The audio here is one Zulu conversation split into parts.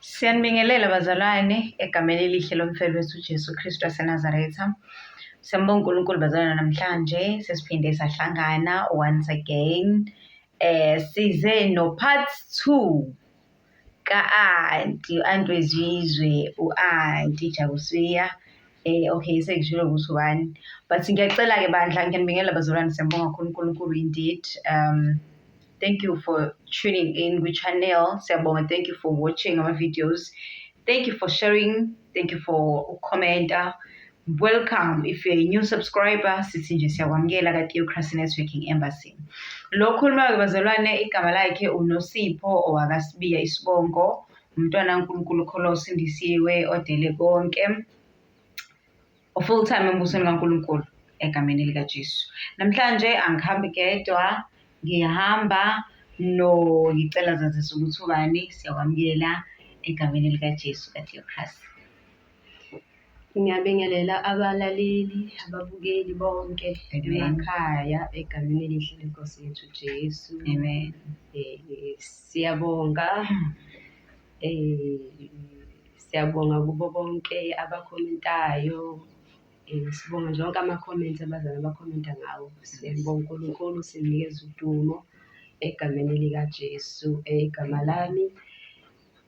Siyanibingelela bazalwane egameni elihle lomfelo wethu uJesu Kristu waseNazaretha. Siyambonga uNkulunkulu bazalwane, namhlanje sesiphinde sahlangana once again. Size no part 2 ka-Anti Wezizwe, u-Anti Jabusiya. Okay, sengishilo ukuthi ubani, but ngiyacela-ke bandla, ngiyanibingelela bazalwane, siyambonga kakhulu uNkulunkulu indeed. Thank you for tuning in with channel. Siyabonga, thank you for watching our videos. Thank you for sharing. Thank you for commenter. Welcome. If you're a new subscriber, sithi nje siyakwamukela ka-Theocracy Networking Embassy. Lo khulumayo bazalwane igama lakhe uNosipho owakasibiya isibongo, umntwana kaNkulunkulu kholo osindisiwe odele konke, full time embusweni kaNkulunkulu egameni likaJesu. Namhlanje angihambi gedwa, ngiyahamba ngicela zazise ukuthi ubani. Siyakwamukela egameni likaJesu ka-Theocracy. Ngiyabingelela abalaleli, ababukeli bonke emakhaya egameni elihle leNkosi yethu Jesu. Amen. Siyabonga. Siyabonga kubo bonke abakhomentayo. Sibonga nje wonke ama-comments abazali abakhomenta ngawo. Siyabonga uNkulunkulu, simnikeza udumo egameni likaJesu. Igama lami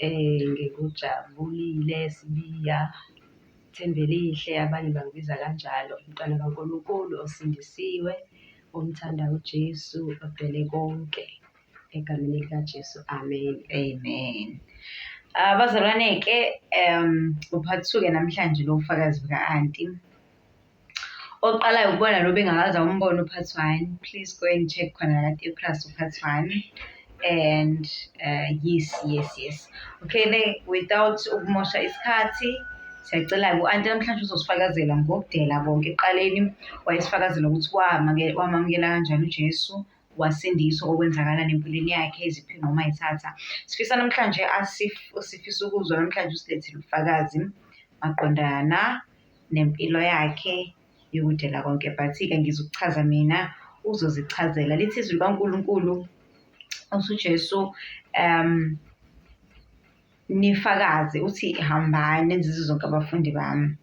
ngikujabulile Sibiya Thembelihle, abanye bangibiza kanjalo, umntwana kaNkulunkulu osindisiwe, omthanda uJesu, odele konke egameni likaJesu. Amen. Amen. Bazalwane-ke uphathuke namhlanje lo ufakazi buka-Anti. Oqalayo ukubona lo bengakaze umbone upart 1, please go and check khona la Theocracy upart 1. And yes. Okay, then without ukumosha isikhathi, siyacela u-Anti namhlanje uzosifakazela ngokudela konke. Eqaleni wayesifakazela ukuthi wamamukela kanjani uJesu, wasindiswa okwenzakalani empilweni yakhe, iziphi noma ayithatha. Sifisa namhlanje sifisa ukuzwa namhlanje usilethile ubufakazi maqondana nempilo yakhe yokudela konke, but-ke ngizokuchaza mina, uzozichazela. Lithi izwi likaNkulunkulu uJesu nifakaze, uthi hambani nenze zonke abafundi bami.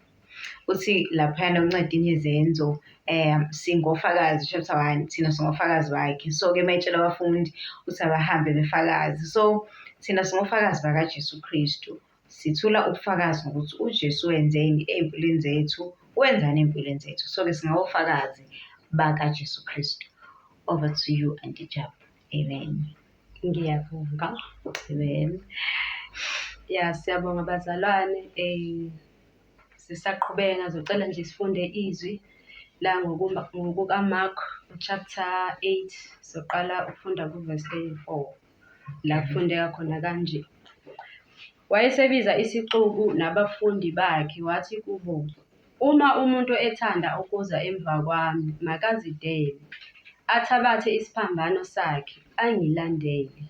Uthi laphayana uncedini yezenzo, singofakazi, chapter 1, thina singofakazi bakhe. So-ke mayitshela abafundi uthi abahambe befakazi. So thina singofakazi bakaJesu Kristu, sithula ubufakazi ngokuthi uJesu wenzeni ey'mpilweni zethu, wenzani ey'mpilweni zethu. So-ke singofakazi bakaJesu Kristu. Over to you, Auntie Jabu. Amen. Ngiyabonga. Amen. Siyabonga bazalwane. Sisaqhubeka, ngizocela nje sifunde izwi la ngokukaMark chapter 8, soqala ukufunda kuverse 4 la kufundeka khona kanje. Wayesebiza isixuku nabafundi bakhe wathi kubo, uma umuntu ethanda ukuza emva kwami, makazidele, athabathe isiphambano sakhe, angilandele.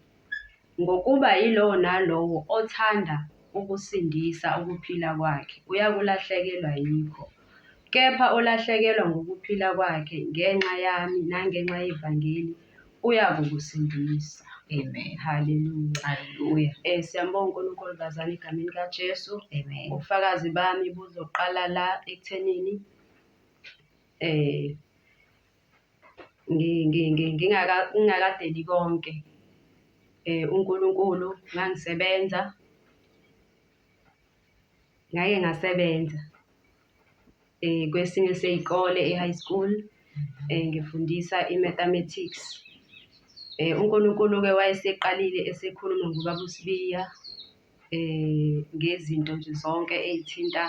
Ngokuba yilowo nalowo othanda ukusindisa ukuphila kwakhe uyakulahlekelwa yikho, kepha olahlekelwa ngokuphila kwakhe ngenxa yami nangenxa yevangeli uyakukusindisa. Amen. Hallelujah. Hallelujah. Siyambonga uNkulunkulu bazalwane egameni likaJesu. Amen. Ubufakazi bami buzoqala la ekuthenini ngingakadeli konke. uNkulunkulu ngake ngasebenza kwesinye sey'kole e-high school, ngifundisa i-mathematics. uNkulunkulu-ke wayeseqalile esekhuluma ngobaba uSibiya ngezinto nje zonke ey'thinta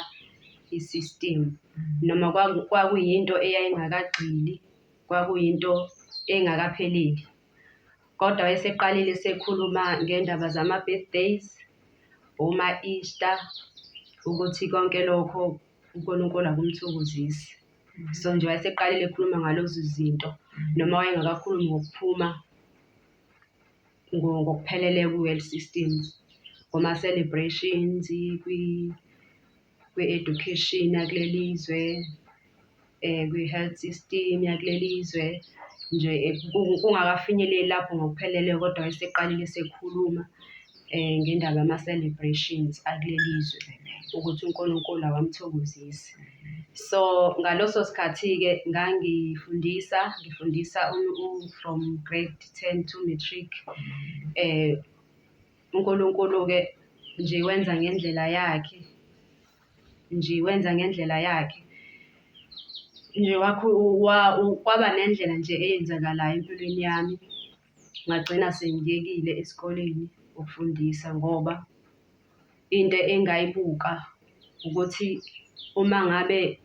i-system, noma kwakuyinto eyayingakagxili, kwakuyinto engakapheleli, kodwa wayeseqalile esekhuluma ngendaba zama-birthdays, oma-Easter, ukuthi konke lokho uNkulunkulu akumthokozisi. So nje wayeseqalile ekhuluma ngalozo zinto, noma wayengakakhulumi ngokuphuma ngokuphelele ku-world systems, ngoma-celebrations, kwi-education yakuleli zwe, kwi-health system yakuleli zwe, nje kungakafinyeleli lapho ngokuphelele, kodwa wayeseqalile esekhuluma ngendaba yama-celebrations akulelizwe ukuthi uNkulunkulu awamthokozisi. So ngaloso sikhathi-ke ngifundisa from grade 10 to matric. uNkulunkulu-ke nje wenza ngendlela yakhe, nje kwaba nendlela nje eyenzakalayo empilweni yami. Ngagcina sengiyekile esikoleni ukufundisa ngoba into engayibuka ukuthi uma ngabe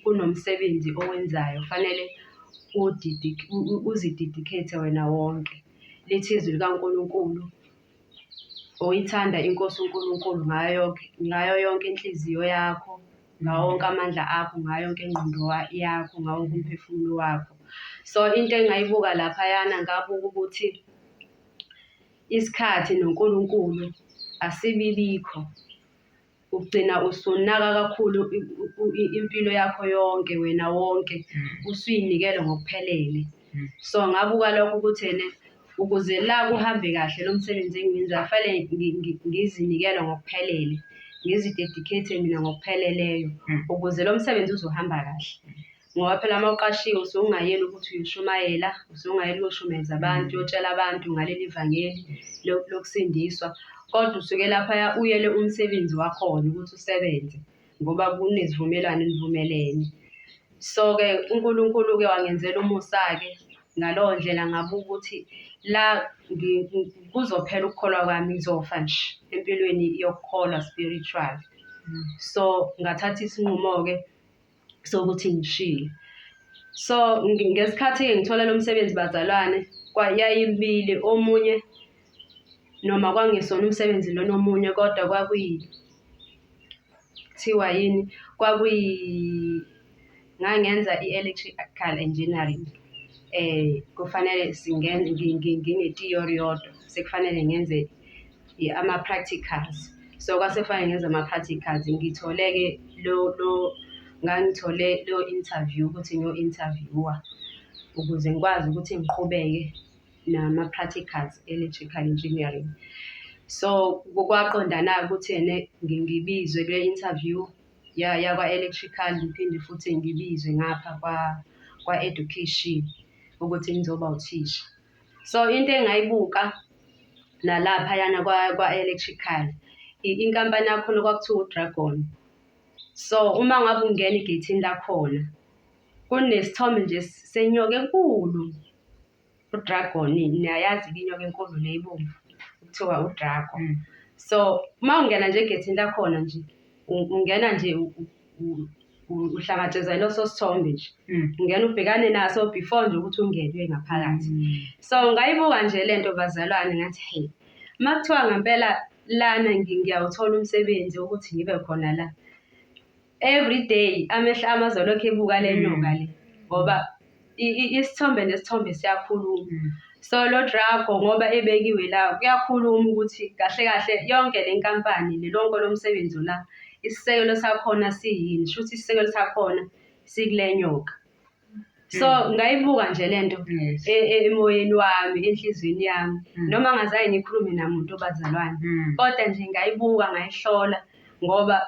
kunomsebenzi owenzayo fanele uzidedicate wena wonke. Lithi izwi likaNkulunkulu uyithanda inkosi uNkulunkulu ngayo yonke inhliziyo yakho, ngawo wonke amandla akho, ngayo yonke ingqondo yakho, ngawo wonke umphefumulo wakho. So into engayibuka laphayana ngabuka ukuthi isikhathi noNkulunkulu asibibikho. Ugcina usunaka kakhulu impilo yakho yonke, wena wonke usuyinikele ngokuphelele. So ngabuka lokho ukuthi ukuze la kuhambe kahle lo msebenzi engiwenzayo fanele ngizinikele ngokuphelele, ngizidedicate mina ngokupheleleyo ukuze lo msebenzi uzohamba kahle. Ngoba phela uma uqashiwe usungayeli ukuthi uyoshumayela, usungayeli ukuyoshumeza abantu, uyotshela abantu ngaleli vangeli lokusindiswa, kodwa usuke laphaya uyele umsebenzi wakhona ukuthi usebenze ngoba kunesivumelwano enivumelene. So-ke uNkulunkulu-ke wangenzela umusa-ke, ngalowo ndlela ngabuka ukuthi la kuzophela ukukholwa kwami, ngizofa nje empilweni yokukholwa spiritual. So ngathatha isinqumo-ke sokuthi ngishiye. So ngesikhathi-ke ngithola lo msebenzi bazalwane, yayimibili, omunye noma kwangesona umsebenzi lona omunye, kodwa ngangenza i-electrical engineering. Kufanele ngine-theory yodwa, sekufanele ngenze ama-practicals. So kwasefanele ngenze ama-practicals. Ngithole-ke ngangithole lo interview ukuthi ngiyo-interviewer ukuze ngikwazi ukuthi ngiqhubeke nama-practicals electrical engineering. So kwaqondana ukuthi ngibizwe kule interview yakwa-electrical, ngiphinde futhi ngibizwe ngapha kwa-education ukuthi ngizoba uthisha. So into engayibuka nalaphayana kwa-electrical, inkampani yakhona kwakuthiwa uDragon. So uma ngabe ungena igeyithini lakhona kunesithombe nje senyoka enkulu, uDragon. Niyayazi-ke inyoka enkulu nebomvu kuthiwa uDragon. So uma ungena nje egeyithini lakhona nje ungena nje uhlangatshezwa yileso sithombe nje, ungena ubhekane naso before nje ukuthi ungene ngaphakathi. So ngayibuka nje lento bazalwane, ngathi hey, uma kuthiwa ngempela lana ngiyawuthola umsebenzi ukuthi ngibe khona la every day, amehlo ami azolokhu ebuka le nyoka le, ngoba isithombe nesithombe siyakhuluma. So lo Dragon ngoba ebekiwe la kuyakhuluma ukuthi kahle kahle yonke le nkampani lonke lo msebenzi la, isisekelo sakhona siyini, shuthi isisekelo sakhona sikule nyoka. So ngayibuka nje lento emoyeni wami, enhlizweni yami, noma ngazange ngikhulume namuntu bazalwane, kodwa nje ngayibuka, ngayihlola ngoba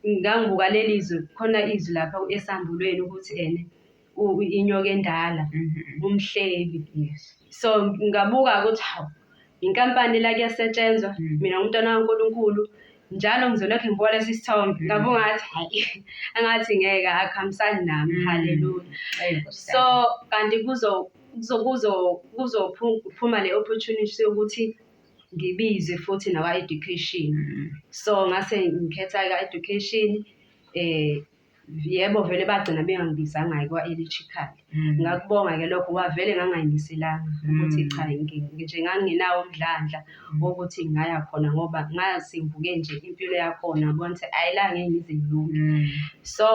ngangibuka lelizwe, khona izwi lapha esambulweni ukuthi inyoka endala, umhlebi. So ngabuka ukuthi hawu, inkampani la kuyasetshenzwa, mina ngumntwana kaNkulunkulu, njalo ngizolokhu ngibuka lesi sithombe. Ngabuka ngathi hayi, angathi ngeke akuhambisani nami. Haleluya. So kanti kuzophuma le opportunity yokuthi ngibizwe futhi nakwa-education. So ngase ngikhetha ka-education. Yebo vele bagcina bengangibizanga kwa-electrical. Ngakubonga-ke lokho, kwavele ngangayimiselanga ukuthi cha, nje ngangingenawo umdlandla wokuthi ngaya khona ngoba ngazi ngibuke nje impilo yakhona, ngibona ukuthi ayila ngeke ngize ngilunge. So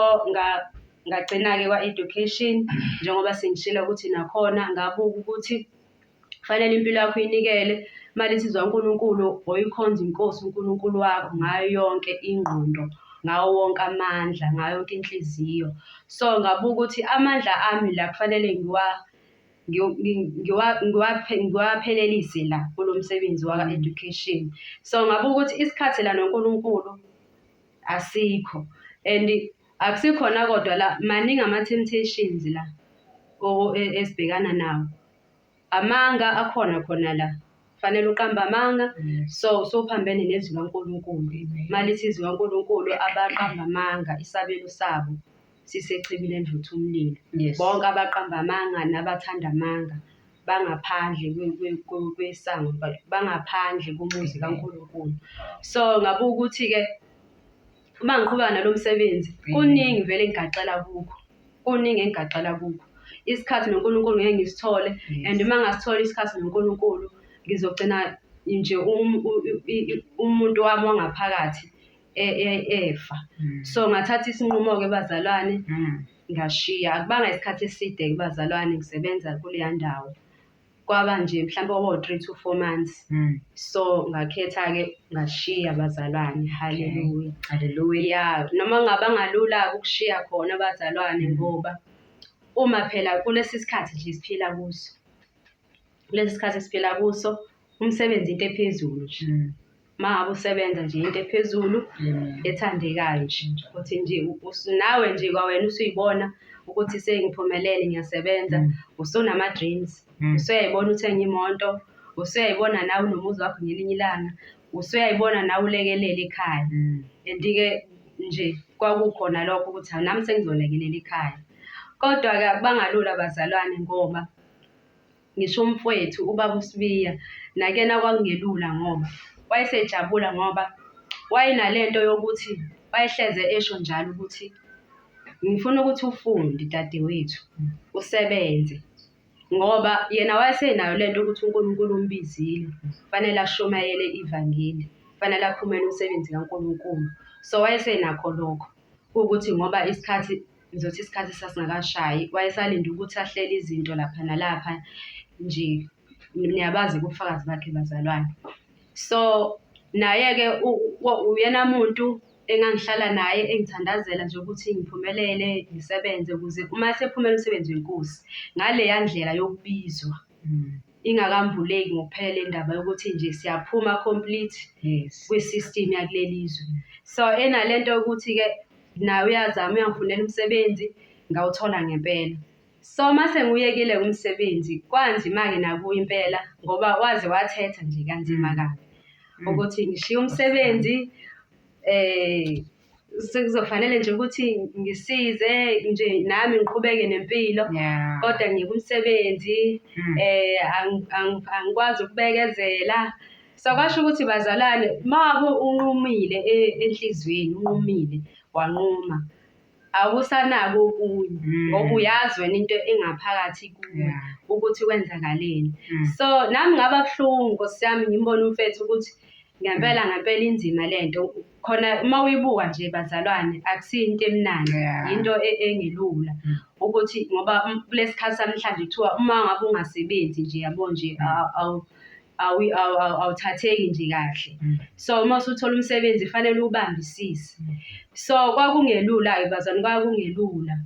ngagcina-ke kwa-education, njengoba sengishilo ukuthi nakhona ngabuka ukuthi kufanele impilo yakho uyinikele malithi uNkulunkulu, oyikhonza inkosi uNkulunkulu wakho ngayo yonke ingqondo, ngawo wonke amandla, ngayo yonke inhliziyo. So ngabuka ukuthi amandla ami la kufanele ngiwaphelelise la kulo msebenzi waka-education. So ngabuka ukuthi isikhathi la noNkulunkulu asikho, and akusikhona kodwa la maningi ama-temptations la esibhekana nawo. Amanga akhona khona la, fanele uqambe amanga. So uphambene nezwi laNkulunkulu. Malithi izwi laNkulunkulu, abaqamba amanga isabelo sabo sisechibini endlutha umlilo. Bonke abaqamba amanga nabathanda amanga bangaphandle kwesango, bangaphandle komuzi kaNkulunkulu. So ngabuka ukuthi-ke uma ngiqhubeka nalo msebenzi kuningi vele engigaqela kukho, isikhathi noNkulunkulu ngeke ngisithole, and uma ngasitholi isikhathi noNkulunkulu ngizogcina nje umuntu wami wangaphakathi efa. So ngathatha isinqumo-ke bazalwane, ngashiya. Akubanga isikhathi eside-ke bazalwane ngisebenza kuleya ndawo, kwaba nje mhlawumbe kwaba 3 to 4 months. So ngakhetha-ke ngashiya bazalwane. Haleluya. Yeah, noma ngabangalula ukushiya khona bazalwane, ngoba uma phela kulesi sikhathi nje siphila kuso, umsebenzi into ephezulu nje. Mangabe usebenza nje into ephezulu ethandekayo nje, ukuthi nje nawe nje kwawena usuyibona ukuthi sengiphumelele, ngiyasebenza, usunama dreams, usuyayibona uthenga imoto, usuyayibona nawe unomuzi wakho ngelinye ilanga, usuyayibona nawe ulekelela ekhaya. And-ke nje kwakukhona lokho ukuthi nami sengizolekelela ekhaya. Kodwa-ke bangalula bazalwane, ngoba ngisho umfowethu ubaba uSibiya nakena kwakungelula, ngoba wayesejabula, ngoba wayenalento yokuthi wayehleze esho njalo ukuthi ngifuna ukuthi ufunde dadewethu, usebenze, ngoba yena wayesenayo lento ukuthi uNkulunkulu umbizile, fanele ashumayele ivangeli, fanele aphumele umsebenzi kaNkulunkulu. So wayesenakho lokho ukuthi ngoba isikhathi sasingakashayi, wayesalinda ukuthi ahlele izinto lapha nalapha nje, niyabazi ubufakazi bakhe bazalwane. So naye-ke uyena muntu engangihlala naye engithandazela nje ukuthi ngiphumelele, ngisebenze, ukuze uma sephumela umsebenzi wenkosi ngaleya ndlela yokubizwa ingakambuleki ngokuphelele indaba yokuthi nje siyaphuma complete kwi-system yakuleli izwe. So enalento yokuthi-ke nawe uyazama uyangifunela umsebenzi, ngawuthola ngempela. So mase ngiwuyekile umsebenzi kwanzima-ke nakuyo impela, ngoba waze wathetha nje kanzima kabi ukuthi ngishiye umsebenzi, sekuzofanele nje ukuthi ngisize nje nami ngiqhubeke nempilo, kodwa ngike umsebenzi, angikwazi ukubekezela. So kwasho ukuthi bazalwane, mabe unqumile enhlizweni, unqumile wanquma, awusanako okunye, ngoba uyazi wena into engaphakathi kuwe ukuthi kwenzakaleni. So nami ngaba buhlungu Nkosi yami, ngimbona umfethu ukuthi ngempela inzima lento. Khona uma uyibuka nje bazalwane, akusiyinto emnandi, into engelula ukuthi ngoba kulesikhathi samhlanje kuthiwa uma ngabe ungasebenzi nje, yabo nje awuthatheki nje kahle. So uma usuthola umsebenzi fanele ubambisise. So kwakungelula-ke bazalwane, kwakungelula,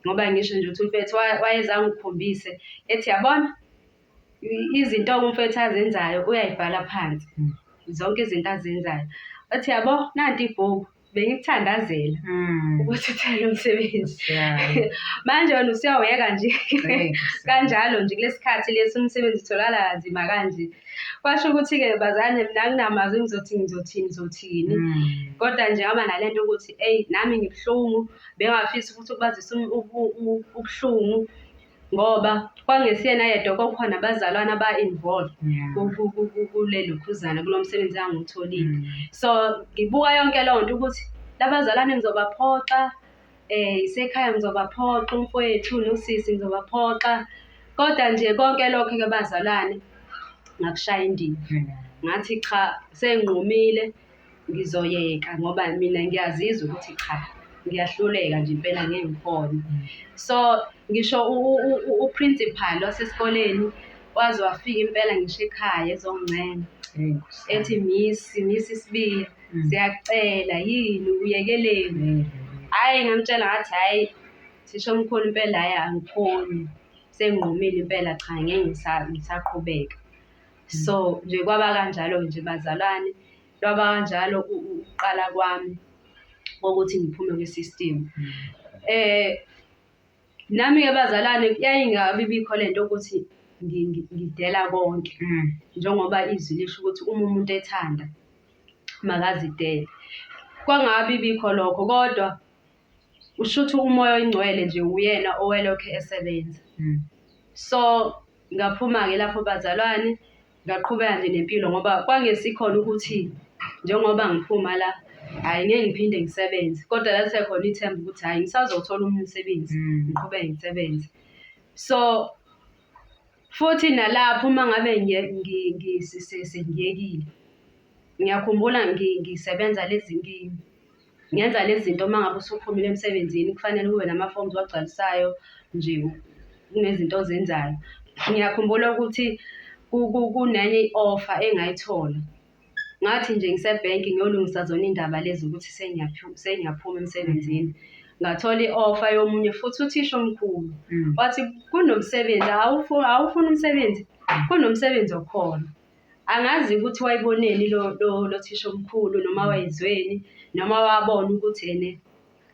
ngoba ngisho nje ukuthi umfethu wayezangikhombise ethi yabona izinto umfethu azenzayo uyayibhala phansi, zonke izinto azenzayo. Athi yabo nanti ibhuku bengikuthandazela ukuthi uthole umsebenzi. Manje wena usuyawuyeka nje kanjalo nje kulesikhathi lesi umsebenzi utholakala kanzima kanje. Kwasho ukuthi-ke bazalwane, mina nginamazwi ngizothini, kodwa nje ngaba nalento ukuthi nami ngibuhlungu, bengafisi ukuthi ukubazisa ubuhlungu, ngoba kwangesiyena yedwa kwakukhona abazalwane aba-involved kulelo khuzana, kulo msebenzi angiwutholile. So ngibuka yonke leyo nto ukuthi labazalwane ngizobaphoxa, isekhaya ngizobaphoxa, umfowethu nosisi ngizobaphoxa, kodwa nje konke lokho-ke bazalwane ngakushaya indiva. Ngathi cha, senginqumile, ngizoyeka, ngoba mina ngiyazizwa ukuthi cha, ngiyahluleka nje impela ngeke ngikhone. So ngisho uprincipal wasesikoleni waze wafika impela ngisho ekhaya ezongincema, ethi Miss Sibiya, siyakucela yini uyekeleni. Hhayi ngamtshela ngathi hhayi thisha omkhulu impela, hhayi angikhoni, senginqumile impela cha ngeke ngisaqhubeka. So nje kwaba kanjalo nje bazalwane, lwaba kanjalo uqala kwami ukuthi ngiphume kwi-system. Nami-ke bazalwane yayingabi bikho lento ukuthi ngidela konke njengoba izwi lisho ukuthi uma umuntu ethanda makazidele. Kwangabi bikho lokho kodwa ushuthi umoya oyingcwele nje uyena owelokhe esebenza. So ngaphuma-ke lapho bazalwane ngaqhubeka nje nempilo ngoba kwangesikhona ukuthi njengoba ngiphuma la hhayi ngeke ngiphinde ngisebenze, kodwa lalisekhona ithemba ukuthi hhayi ngisazothola omunye umsebenzi ngiqhubeke ngisebenze. So futhi nalapho uma ngabe sengiyekile, ngiyakhumbula ngisebenza ngenza lezi zinto uma ngabe usuphumile emsebenzini kufanele kube nama-forms owagcwalisayo nje kunezinto ozenzayo. Ngiyakhumbula ukuthi kunenye i-offer engayithola. Ngathi nje ngisebhenki ngiyolungisa zona iy'ndaba lezi ukuthi sengiyaphuma emsebenzini. Ngathola i-offer yomunye futhi uthisha omkhulu. Wathi kunomsebenzi, awufuni umsebenzi? Kunomsebenzi okhona. Angazi ukuthi wayiboneni lo thisha omkhulu noma wayizweni noma wabona ukuthi ene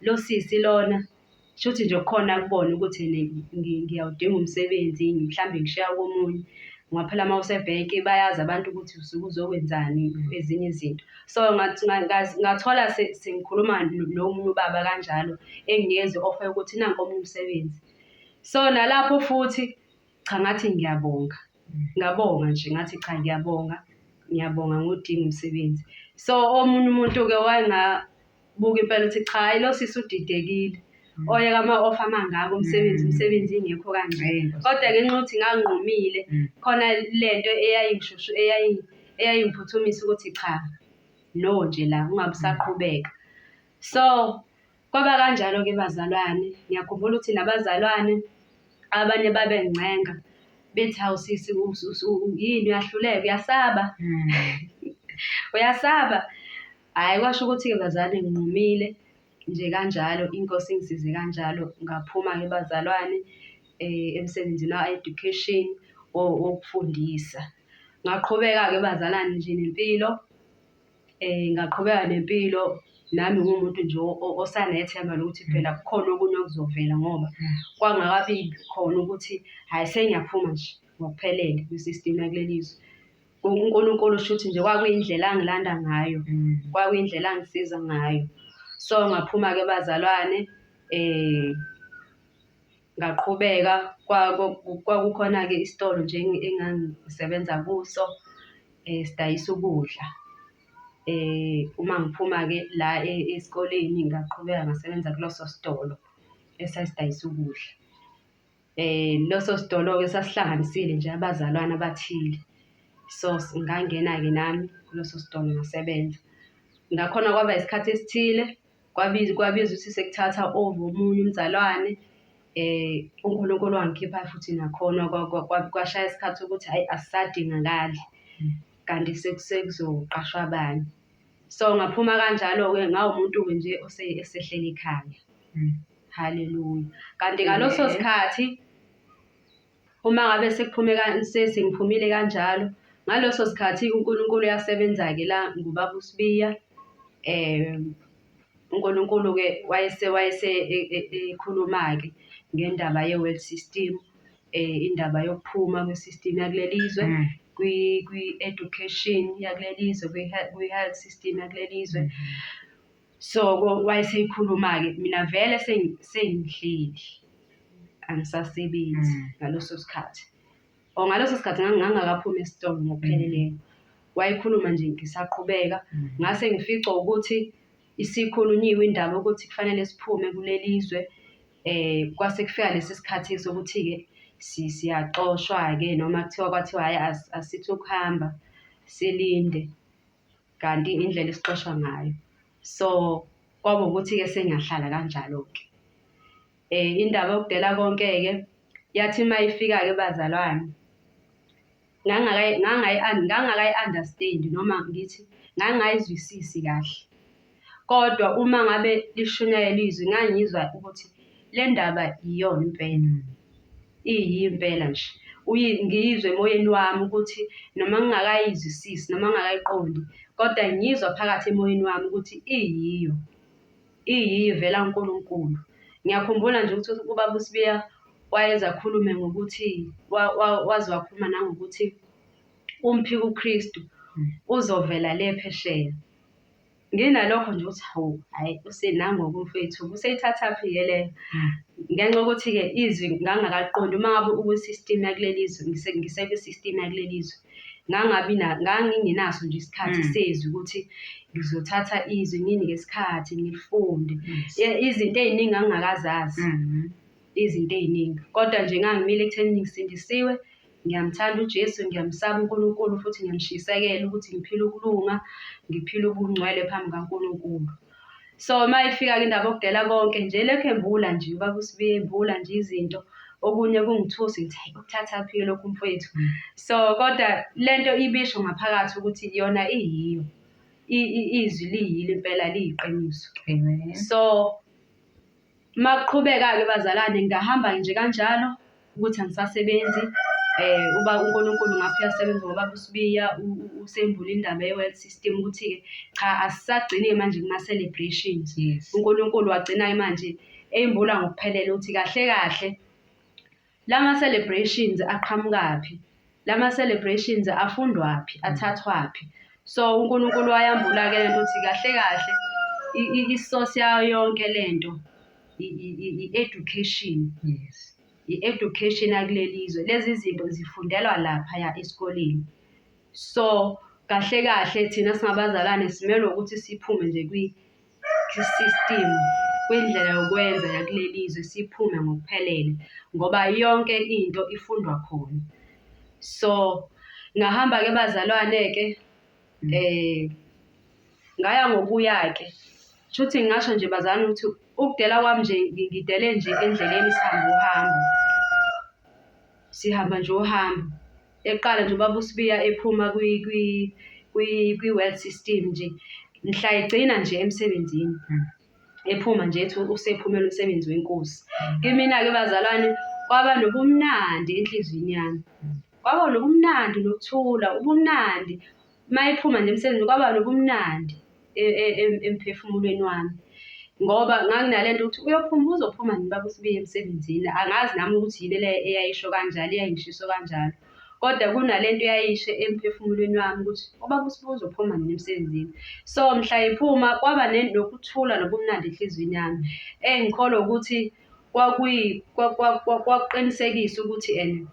lo sisi lona shuthi nje kukhona kubona ukuthi ene ngiyawudinga umsebenzi mhlambe ngishiya komunye. Ngoba phela uma usebhenki bayazi abantu ukuthi usuke uzokwenzani ezinye izinto. So ngathola sengikhuluma nomunye ubaba kanjalo enginikeza i-offer yokuthi nanku omunye umsebenzi. So nalapho futhi cha ngathi ngiyabonga. Ngabonga nje ngathi cha ngiyabonga ngiwudinga umsebenzi. So omunye umuntu-ke wayengabuka impela ukuthi cha hayi lo sisi udidekile. Oyeka ama-offer amangaka umsebenzi ingekho kanje. Kodwa ngenxa yokuthi nganginqumile khona lento eyayingiphuthumisa ukuthi cha no nje la ungabe usaqhubeka. So kwaba kanjalo-ke bazalwane. Ngiyakhumbula ukuthi nabazalwane abanye babengicenga bethi hawu sisi yini uyahluleka uyasaba uyasaba. Hhayi kwasho ukuthi-ke bazalwane nginqumile nje kanjalo, inkosi ingisize kanjalo. Ngaphuma-ke bazalwane emsebenzini wa-education wokufundisa. Ngaqhubeka-ke bazalwane nje nempilo, ngaqhubeka nempilo nami ngumuntu nje osanethemba lokuthi phela kukhona okunye okuzovela ngoba kwangakabi khona ukuthi hhayi sengiyaphuma nje ngokuphelele kwi-system yakulelizwe. uNkulunkulu shuthi nje kwakuyindlela angilanda ngayo, kwakuyindlela angisiza ngayo. So ngaphuma-ke bazalwane ngaqhubeka kwakukhona-ke isitolo nje engangisebenza kuso sidayisa ukudla. Uma ngiphuma-ke la esikoleni ngaqhubeka ngasebenza kuleso sitolo esasidayisa ukudla. Leso sitolo-ke sasihlanganisile nje abazalwane abathile. So ngangena-ke nami kuleso sitolo ngasebenza. Ngakhona kwaba isikhathi esithile kwabizwa ukuthi sekuthatha over omunye umzalwane. uNkulunkulu wangikhipha futhi nakhona kwashaya isikhathi ukuthi hayi asisadingakali kanti sekuzoqashwa abanye. So ngaphuma kanjalo-ke ngawumuntu-ke nje esehlela ekhaya. Haleluya. Kanti ngaleso sikhathi uma ngabe sengiphumile kanjalo, ngaleso sikhathi uNkulunkulu uyasebenza-ke la ngubaba uSibiya. uNkulunkulu-ke wayese ekhuluma-ke ngendaba ye-world system, indaba yokuphuma kwe-system yakulelizwe, kwi-education yakulelizwe, kwi-health system yakulelizwe. So wayeseyikhuluma-ke mina vele sengihleli angisasebenzi ngaleso sikhathi. Ngaleso sikhathi ngangakaphumi esitolo ngokupheleleyo. Wayekhuluma nje ngisaqhubeka. Ngase ngificwa ukuthi isikhulunyiwe indaba ukuthi kufanele siphume kulelizwe. Kwase kufika lesi sikhathi sokuthi-ke siyaxoshwa-ke noma kwathiwa hhayi asithi ukuhamba silinde kanti indlela esixoshwa ngayo. So kwaba ukuthi-ke sengiyahlala kanjalo-ke. Indaba yokudela konke-ke yathi uma ifika-ke bazalwane ngangakayi-understand noma ngithi ngangayizwisisi kahle. Kodwa uma ngabe lishunyayelwa izwi ngangizwa ukuthi le ndaba iyona impela. iyimpela nje. Ngiyizwe emoyeni wami ukuthi noma ngingakayizwisisi noma ngingakayiqondi, kodwa ngiyizwa phakathi emoyeni wami ukuthi iyiyo ivela kuNkulunkulu. Ngiyakhumbula nje ukuthi ubaba uSibiya wayeze akhulume ngokuthi waze wakhuluma nangokuthi umphika uKristu uzovela le phesheya. Nginalokho nje ukuthi hawu, hhayi usenangoku mfethu useyithathaphi-ke leyo. Ngenxa yokuthi-ke izwi ngangingakaliqondi uma ngabe ukwi-system yakuleli zwe, ngisekwi-system yakuleli zwe, ngangingenaso nje isikhathi sezwi ukuthi ngizothatha izwi nginike isikhathi ngilifunde. Izinto ey'ningi ngangingakazazi, izinto ey'ningi, kodwa nje ngangimile ekuthenini ngisindisiwe, ngiyamthanda uJesu, ngiyamsaba uNkulunkulu futhi ngiyamshisekela ukuthi ngiphile ukulunga, ngiphile ubungcwele phambi kaNkulunkulu. So uma ifika-ke indaba yokudela konke nje lekhu embula nje ubaba uSibiya embula nje izinto, okunye kungithusa ngithi hayi ukuthathaphi lokhu mfowethu. So kodwa lento ibisho ngaphakathi ukuthi yona iyiyo, izwi liyilo impela liyiqiniso. Amen. So makuqhubeka-ke bazalwane, ngahamba nje kanjalo ukuthi angisasebenzi. Uba uNkulunkulu ngapha uyasebenza ngoba uSibiya usembula indaba ye-world system ukuthi-ke cha asisagcini-ke manje kuma-celebrations. uNkulunkulu wagcina-ke manje ey'mbula ngokuphelele ukuthi kahle kahle lama-celebrations aqhamukaphi, lama-celebrations afundwaphi, athathwaphi. So uNkulunkulu wayambula-ke lento ukuthi kahle kahle isource yayo yonke lento i-education. I-education yakuleli zwe, lezi zinto zifundelwa laphaya esikoleni. So kahle kahle thina singabazalwane simele ukuthi siphume nje kwi-system, kwindlela yokwenza yakuleli zwe, siphume ngokuphelele ngoba yonke into ifundwa khona. So ngahamba-ke bazalwane-ke ngaya ngokuya-ke, shuthi ngingasho nje bazalwane ukuthi ukudela kwami nje ngidele nje endleleni sihamba nje uhambo. Eqala nje ubaba uSibiya ephuma kwi-world system nje, mhlayigcina nje emsebenzini, ephuma nje ethi usephumela umsebenzi wenkosi. Kimina-ke bazalwane kwaba nobumnandi enhliziyweni yami, kwaba nobumnandi nokuthula, ubumnandi. Uma iphuma nje emsebenzini kwaba nobumnandi emphefumulweni wami, ngoba nganginalento ukuthi uzophuma nini baba uSibiya emsebenzini. Angazi nami ukuthi yini le eyayisho kanjalo, eyayingishiso kanjalo, kodwa kunalento eyayisho emphefumulweni wami ukuthi ubaba uSibiya uzophuma nini emsebenzini. So mhla iphuma kwaba nokuthula nobumnandi enhliziyweni yami, engikholwa ukuthi kwakuqinisekisa ukuthi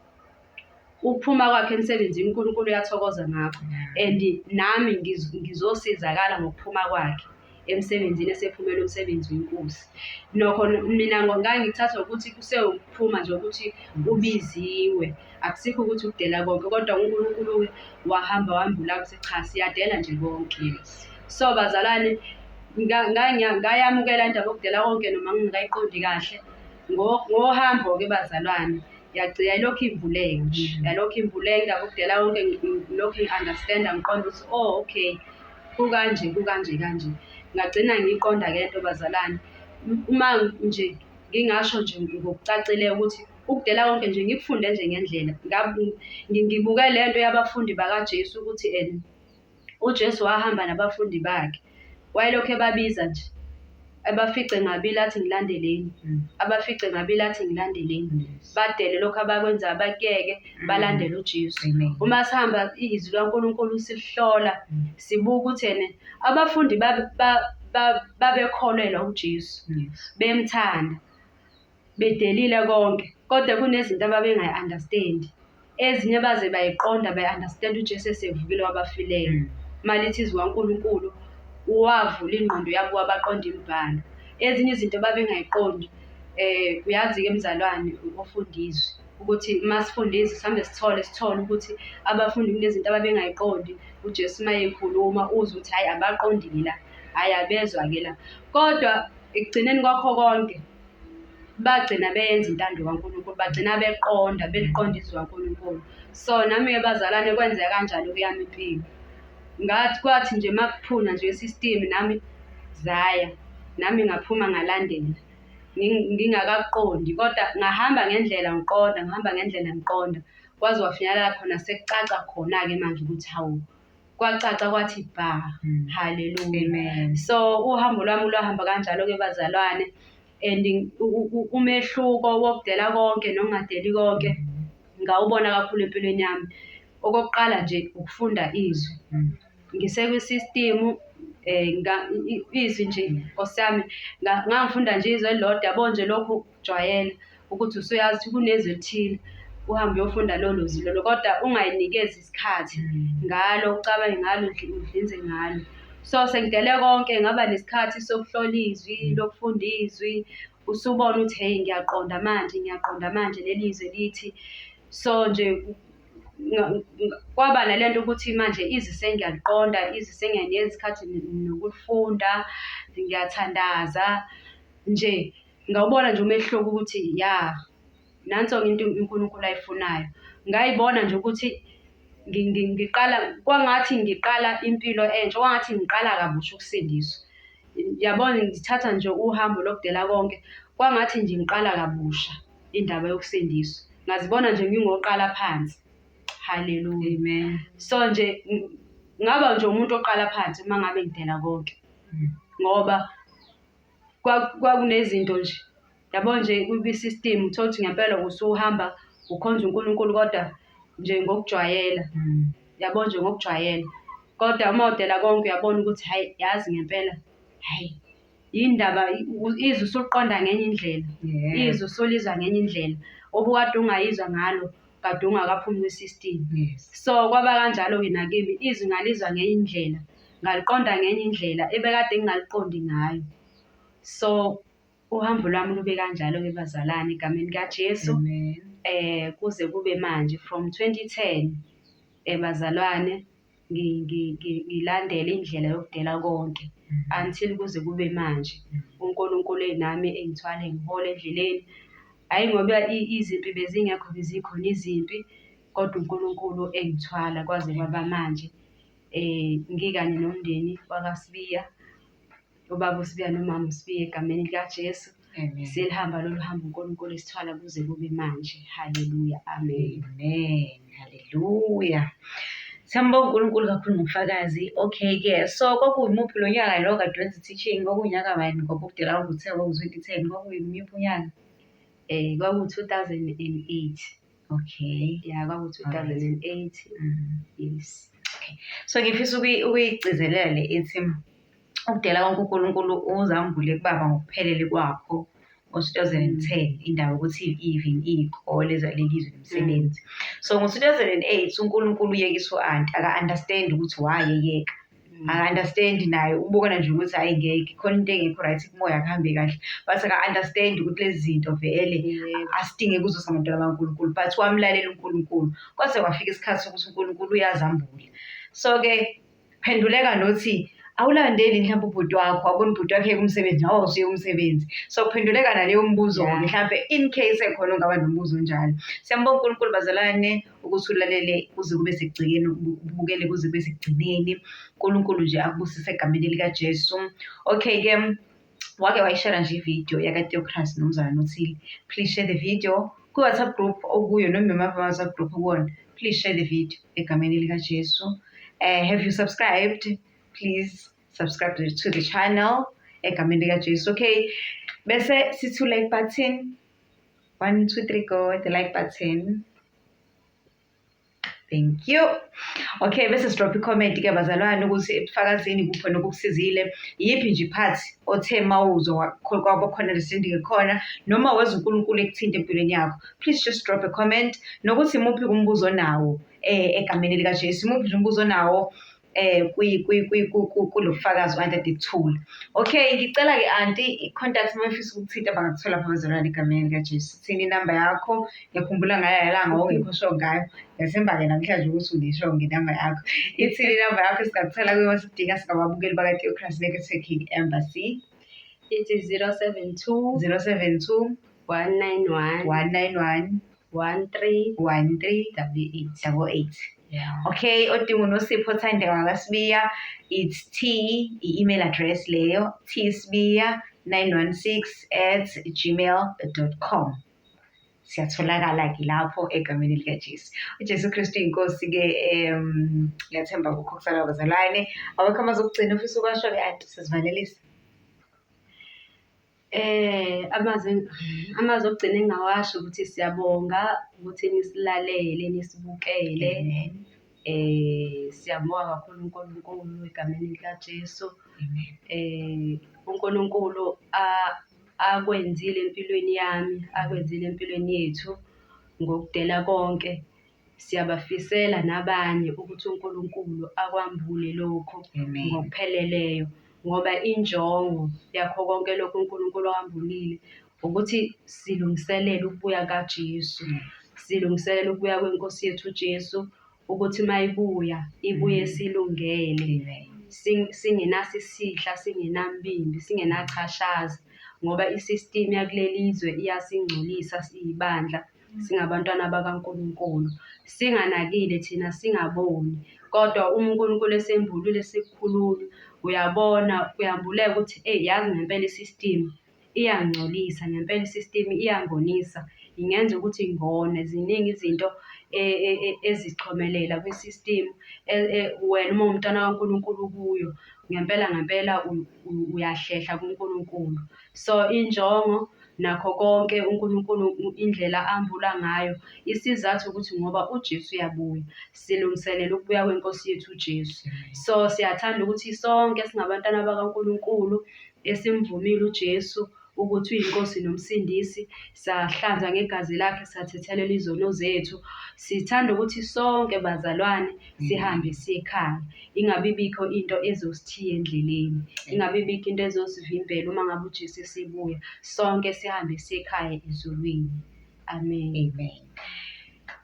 ukuphuma kwakhe emsebenzini uNkulunkulu uyathokoza ngakho, and nami ngizosizakala ngokuphuma kwakhe emsebenzini esephumela umsebenzi wenkosi. Nokho mina ngangithatha ukuthi kusewukuphuma nje ukuthi ubiziwe, akusikho ukuthi ukudela konke, kodwa uNkulunkulu wahamba wambula ukuthi cha siyadela nje konke. So bazalwane ngayamukela indaba yokudela konke noma ngingakayiqondi kahle. Ngohambo-ke bazalwane yalokhu ivuleka nje, yalokhu ivuleka indaba yokudela konke, ngilokhu ngi-understand-a, ngiqonda ukuthi okay kukanje kanje. Ngagcina ngiyiqonda-ke lento bazalwane. Uma nje ngingasho nje ngokucacileyo ukuthi ukudela konke nje ngikufunde nje ngendlela. Ngibuke lento yabafundi bakaJesu ukuthi uJesu wahamba nabafundi bakhe, wayelokhu ebabiza nje, abafice ngabili athi ngilandeleni, abafice ngabili athi ngilandeleni. Badele lokhu abakwenzayo, bakuyeke balandele uJesu. Uma sihamba izwi laNkulunkulu silihlola, sibuka ukuthi abafundi babekholelwa uJesu, bemthanda, bedelile konke, kodwa kunezinto ababengayi-understand. Ezinye baze bayiqonda, bayi-understand uJesu esevukile wabafileyo. Malithi izwi kaNkulunkulu wavula ingqondo yabo wabaqonda imibhalo. Ezinye izinto babengayiqondi. Uyazi-ke mzalwane ofundizwe ukuthi uma sifundizwe sihambe sithole ukuthi abafundi kunezinto ababengayiqondi. uJesu uma ekhuluma uzwe ukuthi hhayi abaqondile la, hhayi abezwa-ke la, kodwa ekugcineni kwakho konke bagcina beyenza intando kaNkulunkulu, bagcina beqonda, beliqonda izwi kaNkulunkulu. So nami-ke bazalwane kwenzeka kanjalo kuyami impilo. Kwathi nje uma kuphuna nje i-system nami zaya, nami ngaphuma ngalandela. ngingakaqondi, kodwa ngahamba ngendlela ngiqonda, kwaze wafinyelela khona sekucaca khona-ke manje ukuthi hawu, kwacaca kwathi bha. Haleluya. Amen. So uhambo lwami lwahamba kanjalo-ke bazalwane, and umehluko wokudela konke nokungadeli konke ngawubona kakhulu empilweni yami. Okokuqala nje ukufunda izwi. Ngisekwi-system izwi nje Nkosi yami, ngangifunda nje izwi elilodwa, yabo nje lokhu kujwayela ukuthi usuyazi ukuthi kunezwi elithile, uhambe uyofunda lolo zwi lolo, kodwa ungayinikezi isikhathi ngalo, ucabange ngalo, udlinze ngalo. So sengidele konke, ngaba nesikhathi sokuhlola izwi, lokufunda izwi, usubona ukuthi hey, ngiyaqonda manje leli zwi lithi. So nje kwaba nalento ukuthi manje izwi sengiyaliqonda, izwi sengiyanikeza isikhathi nokulifunda, ngiyathandaza nje, ngawubona nje umehluko ukuthi ya nanso-ke into uNkulunkulu ayifunayo. Ngayibona nje ukuthi kwangathi ngiqala impilo entsha, kwangathi ngiqala kabusha ukusindiswa. Yabona, ngithatha nje uhambo lokudela konke, kwangathi nje ngiqala kabusha indaba yokusindiswa, ngazibona nje ngingoqala phansi. Haleluya. Amen. So nje ngaba nje umuntu oqala phansi uma ngabe ngidela konke, ngoba kwakunezinto nje, yabo nje kwi-system uthola ukuthi ngempela usuhamba ukhonza uNkulunkulu, kodwa nje ngokujwayela, yabo nje ngokujwayela. Kodwa uma udela konke uyabona ukuthi hayi, yazi ngempela, hayi yindaba, izwi usuliqonda ngenye indlela, izwi usulizwa ngenye indlela, obukade ungayizwa ngalo kade ungakaphumi kwi-system. So kwaba kanjalo-ke nakimi, izwi ngalizwa ngenye indlela, ngaliqonda ngenye indlela ebekade ngingaliqondi ngayo. So uhambo lwami lube kanjalo-ke bazalwane, egameni likaJesu. Kuze kube manje from 2010 bazalwane, ngilandele indlela yokudela konke until kuze kube manje uNkulunkulu nami engithwale ngihole endleleni. Hayi ngoba izimpi bezingekho, bezikhona izimpi, kodwa uNkulunkulu engithwala kwaze kwaba manje. Ngikanye nomndeni wakaSibiya, ubaba uSibiya nomama uSibiya, egameni likaJesu. Silihamba lolu hambo uNkulunkulu esithwala kuze kube manje. Haleluya. Amen. Amen. Haleluya. Siyambonga uNkulunkulu kakhulu ngobufakazi. Okay-ke, so kwakuyimuphi lo nyaka lo kade wenza i-teaching? Kwakunyaka bani ngoba ukudela kwakuthe kwaku-2010, kwakuyimuphi unyaka? Kwaku-2008. Okay. Ya, kwaku-2008. Yes. Okay. So ngifisa ukuyigcizelela le ethi ukudela konke uNkulunkulu uzambule kubaba ngokuphelele kwakho ngo-2010, indaba ukuthi even iy'kole zalelizwe nomsebenzi. So ngo-2008 uNkulunkulu uyekisa u-anti, aka-understand ukuthi wayeyeka, aka-understand naye, ubona nje ukuthi hayi ngeke, khona into engekho right, kumoya akuhambe kahle, but aka-understand ukuthi lezi zinto vele asidinge kuzo samantwana kaNkulunkulu, but wamlalela uNkulunkulu. Kwase kwafika isikhathi sokuthi uNkulunkulu uyazambula. So-ke phenduleka nothi awulandeli mhlawumbe ubhuti wakho, wabona ubhuti wakhe kumsebenzi, nawe usuye umsebenzi. So kuphenduleka naleyo mbuzo-ke, mhlawumbe in case ekhona ungaba nombuzo njalo. Siyambonga uNkulunkulu bazalwane ukuthi ulalele kuze kube sekugcineni, ubukele kuze kube sekugcineni. uNkulunkulu nje akubusise egameni likaJesu. Okay-ke, wake wayishare nje ividiyo yakaTheocras nomzana Nothile. Please share the video ku-WhatsApp group okuyo, noma imaphi ama-WhatsApp group okuwona. Please share the video egameni likaJesu. Have you subscribed? Please subscribe to the channel egameni likaJesu. Okay, bese sithi like button, 1 2 3 go, the like button. Thank you. Okay, bese drop i-comment-ke bazalwane ukuthi ebufakazini kuphi nokukusizile, yiphi nje part othe mawuzwa kwaba khona lesindike khona, noma weza uNkulunkulu ekuthinta empilweni yakho. Please just drop a comment nokuthi imuphi umbuzo nawo egameni likaJesu, imuphi umbuzo nawo kulofakazi u-Anti Adikuthula. Okay, ngicela-ke anti i-contact mafisa ukuthinta bangakuthola pha bazalwane egameni likaJesu. Thini inamba yakho? Ngiyakhumbula ngayo langa ongekho sho ngayo. Ngiyathemba-ke namhlanje ukuthi ulisho nginamba yakho. Ithini inamba yakho singakuthola kuyo sidinga singababukeli bakaTheocras Turkey Embassy. It is 072 072 191 191 1388. Yeah. Okay, odinga uNosipho Thandeka kaSibiya, it's T, i-email address leyo, tsbiya 916@gmail.com. Siyatholakala-ke lapho egameni likaJesu. uJesu Kristu inkosi-ke. Ngiyathemba kukho kusala bazalwane. Awekho amazokugcina ufisa ukwasho-ke anti sizivalelise. Amazwi okugcina engingawasho ukuthi siyabonga ukuthi nisilalele nisibukele. Amen. Siyabonga kakhulu uNkulunkulu egameni likaJesu. Amen. uNkulunkulu akwenzile empilweni yami, akwenzile empilweni yethu ngokudela konke. Siyabafisela nabanye ukuthi uNkulunkulu akwambule lokho Amen. ngokupheleleyo, ngoba injongo yakho konke lokho uNkulunkulu akwambulile ukuthi silungiselele ukubuya kaJesu. Silungiselele ukubuya kwenkosi yethu uJesu, ukuthi mayibuya ibuye silungele. Amen. Singenaso isihla, singenambimbi, singenachashaza, ngoba isystem yakulelizwe iyasingcolisa siyibandla singabantwana bakaNkulunkulu. Singanakile thina, singaboni, kodwa uma uNkulunkulu esembulile sikukhulula, uyambuleka ukuthi yazi ngempela isystem iyangcolisa, ngempela isystem iyangonisa, ingenza ukuthi ngone. Ziningi izinto ezichomelela kwi-system. Wena uma umntwana kaNkulunkulu kuyo, ngempela uyahlehla kuNkulunkulu. So injongo nakho konke uNkulunkulu indlela ambula ngayo, isizathu ukuthi ngoba uJesu uyabuya, silungiselela ukubuya kwenkosi yethu uJesu. So siyathanda ukuthi sonke singabantwana bakaNkulunkulu esimvumile uJesu ukuthi uyinkosi nomsindisi, sahlanzwa ngegazi lakhe, sathethelela izono zethu. Sithanda ukuthi sonke bazalwane sihambe siyekhaya, ingabi bikho into ezosithiya endleleni, ingabi bikho into ezosivimbela uma ngabe uJesu esibuya. Sonke sihambe siyekhaya ezulwini. Amen. Amen.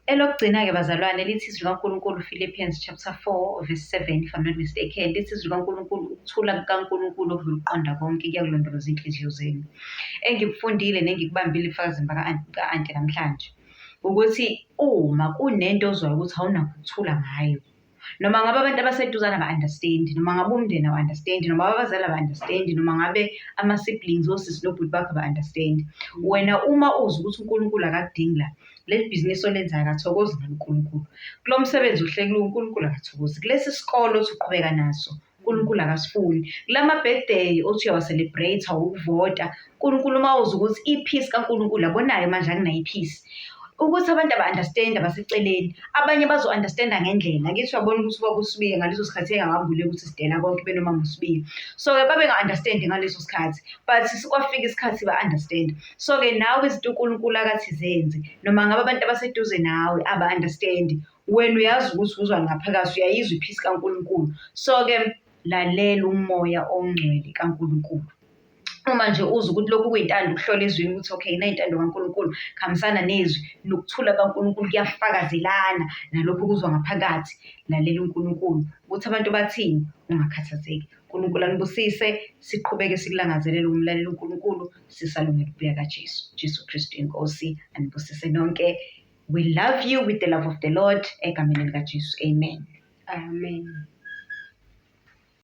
Elokugcina-ke bazalwane, lithi izwi likaNkulunkulu, Philippians chapter 4 verse 7, if I'm not mistaken, lithi izwi likaNkulunkulu, ukuthula kukaNkulunkulu okudlula ukuqonda konke kuyakulondoloza inhliziyo zenu. Engikufundile nengikubambile ebufakazini baka-anti namhlanje ukuthi uma kunento ozwayo ukuthi awunakho ukuthula ngayo, noma ngabe abantu abaseduzane ba-understand, noma ngabe umndeni awa-understand, noma abazali aba-understand, noma ngabe ama-siblings osisi nobhuti bakho ba-understand, wena uma uzi ukuthi uNkulunkulu akakudingi la, le bhizinisi olenzayo akathokozi ngalo uNkulunkulu, kulo msebenzi uhlekile uNkulunkulu akathokozi, kulesi sikole othi uqhubeka naso uNkulunkulu akasifuni, kulama birthday othi uyawa-celebrate, ukuvota, uNkulunkulu uma uzi ukuthi i-peace kaNkulunkulu abonayo manje akunayo i-peace, ukuthi abantu aba-understand abaseceleni, abanye bazo-understanda ngendlela. Ngithi uyabona ukuthi ubaba uSibike ngaleso sikhathi engakambuleki ukuthi sidela konke benoma nguSibike, so-ke babenga-understandi ngaleso sikhathi, but kwafika isikhathi ba-understand. So-ke nawe izinto uNkulunkulu akathi zenze, noma ngabe abantu abaseduze nawe aba-understand, wena uyazi ukuthi uzwa ngaphakathi, uyayizwa i-peace kaNkulunkulu. So-ke lalela umoya ongcwele kaNkulunkulu. Uma nje uza ukuthi lokhu kuyintando ukuhlola ezwini ukuthi okay, nayintando kaNkulunkulu, khambisana nezwi, nokuthula kaNkulunkulu kuyafakazelana nalokhu kuzwa ngaphakathi, lalela uNkulunkulu ukuthi abantu bathini, ungakhathazeki. uNkulunkulu anibusise, siqhubeke sikulangazelela ukumlalela uNkulunkulu, sisalungela ukubuya kaJesu. Jesu Kristu inkosi, anibusise nonke. We love you with the love of the Lord egameni likaJesu. Amen. Amen.